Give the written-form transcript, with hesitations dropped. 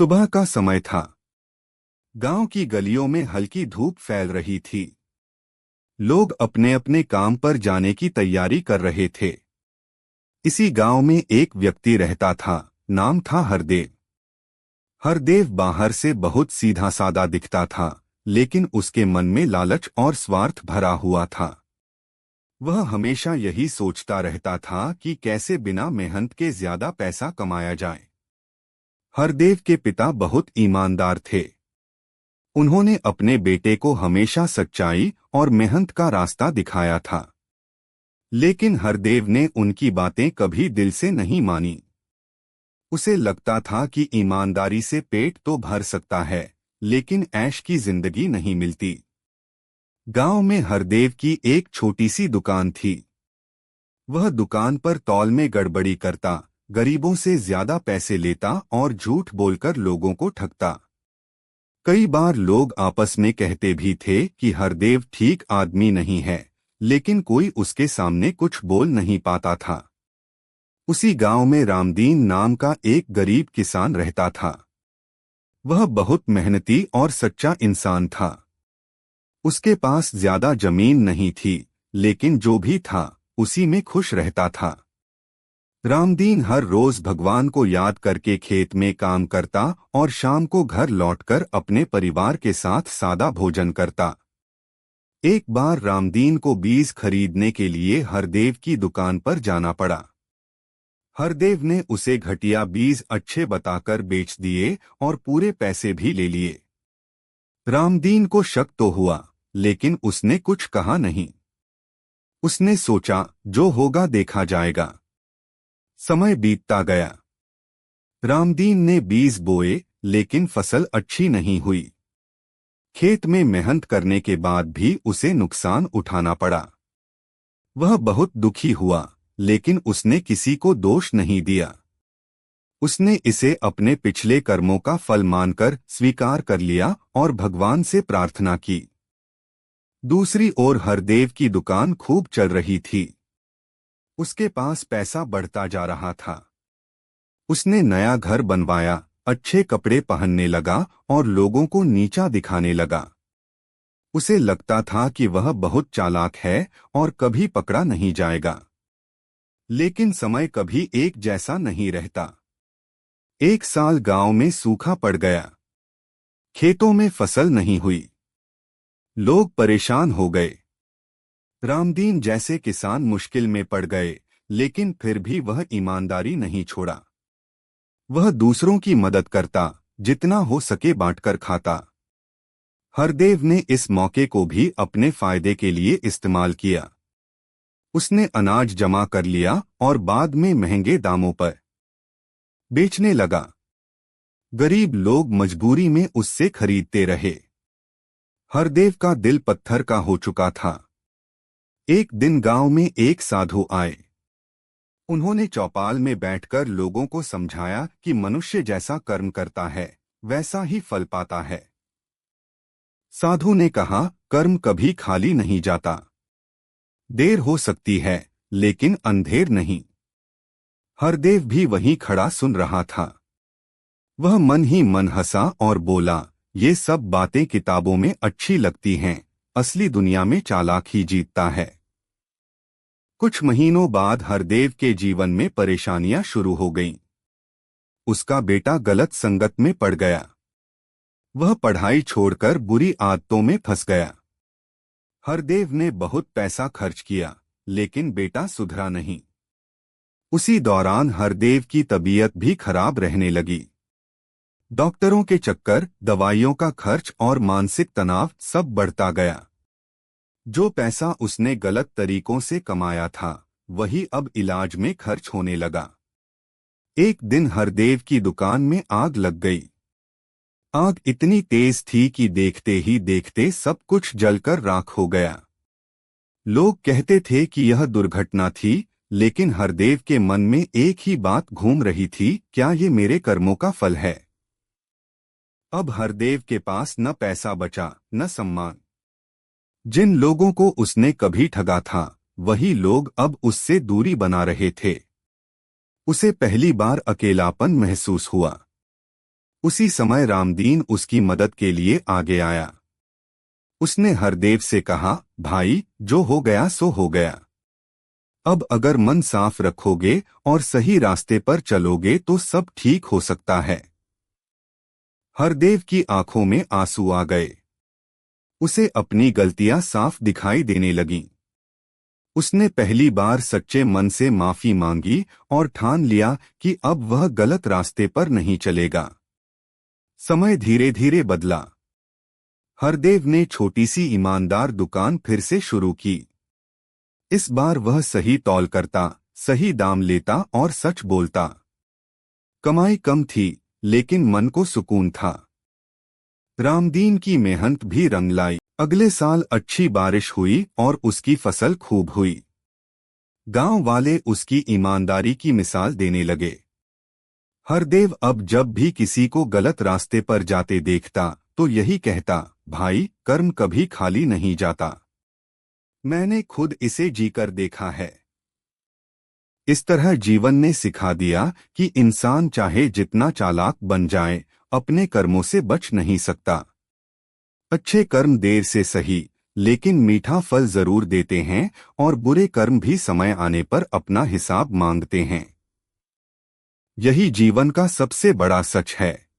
सुबह का समय था। गांव की गलियों में हल्की धूप फैल रही थी। लोग अपने अपने काम पर जाने की तैयारी कर रहे थे। इसी गांव में एक व्यक्ति रहता था। नाम था हरदेव। हरदेव बाहर से बहुत सीधा सादा दिखता था, लेकिन उसके मन में लालच और स्वार्थ भरा हुआ था। वह हमेशा यही सोचता रहता था कि कैसे बिना मेहनत के ज्यादा पैसा कमाया जाए। हरदेव के पिता बहुत ईमानदार थे। उन्होंने अपने बेटे को हमेशा सच्चाई और मेहनत का रास्ता दिखाया था। लेकिन हरदेव ने उनकी बातें कभी दिल से नहीं मानी। उसे लगता था कि ईमानदारी से पेट तो भर सकता है, लेकिन ऐश की जिंदगी नहीं मिलती। गांव में हरदेव की एक छोटी सी दुकान थी। वह दुकान पर तौल में गड़बड़ी करता, गरीबों से ज्यादा पैसे लेता और झूठ बोलकर लोगों को ठगता। कई बार लोग आपस में कहते भी थे कि हरदेव ठीक आदमी नहीं है, लेकिन कोई उसके सामने कुछ बोल नहीं पाता था। उसी गांव में रामदीन नाम का एक गरीब किसान रहता था। वह बहुत मेहनती और सच्चा इंसान था। उसके पास ज्यादा जमीन नहीं थी, लेकिन जो भी था उसी में खुश रहता था। रामदीन हर रोज भगवान को याद करके खेत में काम करता और शाम को घर लौटकर अपने परिवार के साथ सादा भोजन करता। एक बार रामदीन को बीज खरीदने के लिए हरदेव की दुकान पर जाना पड़ा। हरदेव ने उसे घटिया बीज अच्छे बताकर बेच दिए और पूरे पैसे भी ले लिए। रामदीन को शक तो हुआ, लेकिन उसने कुछ कहा नहीं। उसने सोचा, जो होगा देखा जाएगा। समय बीतता गया। रामदीन ने बीज बोए, लेकिन फसल अच्छी नहीं हुई। खेत में मेहनत करने के बाद भी उसे नुकसान उठाना पड़ा। वह बहुत दुखी हुआ, लेकिन उसने किसी को दोष नहीं दिया। उसने इसे अपने पिछले कर्मों का फल मानकर स्वीकार कर लिया और भगवान से प्रार्थना की। दूसरी ओर हरदेव की दुकान खूब चल रही थी। उसके पास पैसा बढ़ता जा रहा था। उसने नया घर बनवाया, अच्छे कपड़े पहनने लगा और लोगों को नीचा दिखाने लगा। उसे लगता था कि वह बहुत चालाक है और कभी पकड़ा नहीं जाएगा। लेकिन समय कभी एक जैसा नहीं रहता। एक साल गांव में सूखा पड़ गया। खेतों में फसल नहीं हुई। लोग परेशान हो गए। रामदीन जैसे किसान मुश्किल में पड़ गए, लेकिन फिर भी वह ईमानदारी नहीं छोड़ा। वह दूसरों की मदद करता, जितना हो सके बांटकर खाता। हरदेव ने इस मौके को भी अपने फायदे के लिए इस्तेमाल किया। उसने अनाज जमा कर लिया और बाद में महंगे दामों पर बेचने लगा। गरीब लोग मजबूरी में उससे खरीदते रहे। हरदेव का दिल पत्थर का हो चुका था। एक दिन गांव में एक साधु आए। उन्होंने चौपाल में बैठकर लोगों को समझाया कि मनुष्य जैसा कर्म करता है, वैसा ही फल पाता है। साधु ने कहा, कर्म कभी खाली नहीं जाता। देर हो सकती है, लेकिन अंधेर नहीं। हरदेव भी वहीं खड़ा सुन रहा था। वह मन ही मन हंसा और बोला, ये सब बातें किताबों में अच्छी लगती हैं, असली दुनिया में चालाक ही जीतता है। कुछ महीनों बाद हरदेव के जीवन में परेशानियां शुरू हो गईं। उसका बेटा गलत संगत में पड़ गया। वह पढ़ाई छोड़कर बुरी आदतों में फंस गया। हरदेव ने बहुत पैसा खर्च किया, लेकिन बेटा सुधरा नहीं। उसी दौरान हरदेव की तबीयत भी खराब रहने लगी। डॉक्टरों के चक्कर, दवाइयों का खर्च और मानसिक तनाव सब बढ़ता गया। जो पैसा उसने गलत तरीकों से कमाया था, वही अब इलाज में खर्च होने लगा। एक दिन हरदेव की दुकान में आग लग गई। आग इतनी तेज थी कि देखते ही देखते सब कुछ जलकर राख हो गया। लोग कहते थे कि यह दुर्घटना थी, लेकिन हरदेव के मन में एक ही बात घूम रही थी, क्या ये मेरे कर्मों का फल है? अब हरदेव के पास न पैसा बचा, न सम्मान। जिन लोगों को उसने कभी ठगा था, वही लोग अब उससे दूरी बना रहे थे। उसे पहली बार अकेलापन महसूस हुआ। उसी समय रामदीन उसकी मदद के लिए आगे आया। उसने हरदेव से कहा, भाई, जो हो गया सो हो गया। अब अगर मन साफ रखोगे और सही रास्ते पर चलोगे तो सब ठीक हो सकता है। हरदेव की आंखों में आंसू आ गए। उसे अपनी गलतियां साफ दिखाई देने लगीं। उसने पहली बार सच्चे मन से माफी मांगी और ठान लिया कि अब वह गलत रास्ते पर नहीं चलेगा। समय धीरे धीरे बदला। हरदेव ने छोटी सी ईमानदार दुकान फिर से शुरू की। इस बार वह सही तौल करता, सही दाम लेता और सच बोलता। कमाई कम थी, लेकिन मन को सुकून था। रामदीन की मेहनत भी रंग लाई। अगले साल अच्छी बारिश हुई और उसकी फसल खूब हुई। गांव वाले उसकी ईमानदारी की मिसाल देने लगे। हरदेव अब जब भी किसी को गलत रास्ते पर जाते देखता तो यही कहता, भाई, कर्म कभी खाली नहीं जाता। मैंने खुद इसे जीकर देखा है। इस तरह जीवन ने सिखा दिया कि इंसान चाहे जितना चालाक बन जाए, अपने कर्मों से बच नहीं सकता। अच्छे कर्म देर से सही, लेकिन मीठा फल जरूर देते हैं, और बुरे कर्म भी समय आने पर अपना हिसाब मांगते हैं। यही जीवन का सबसे बड़ा सच है।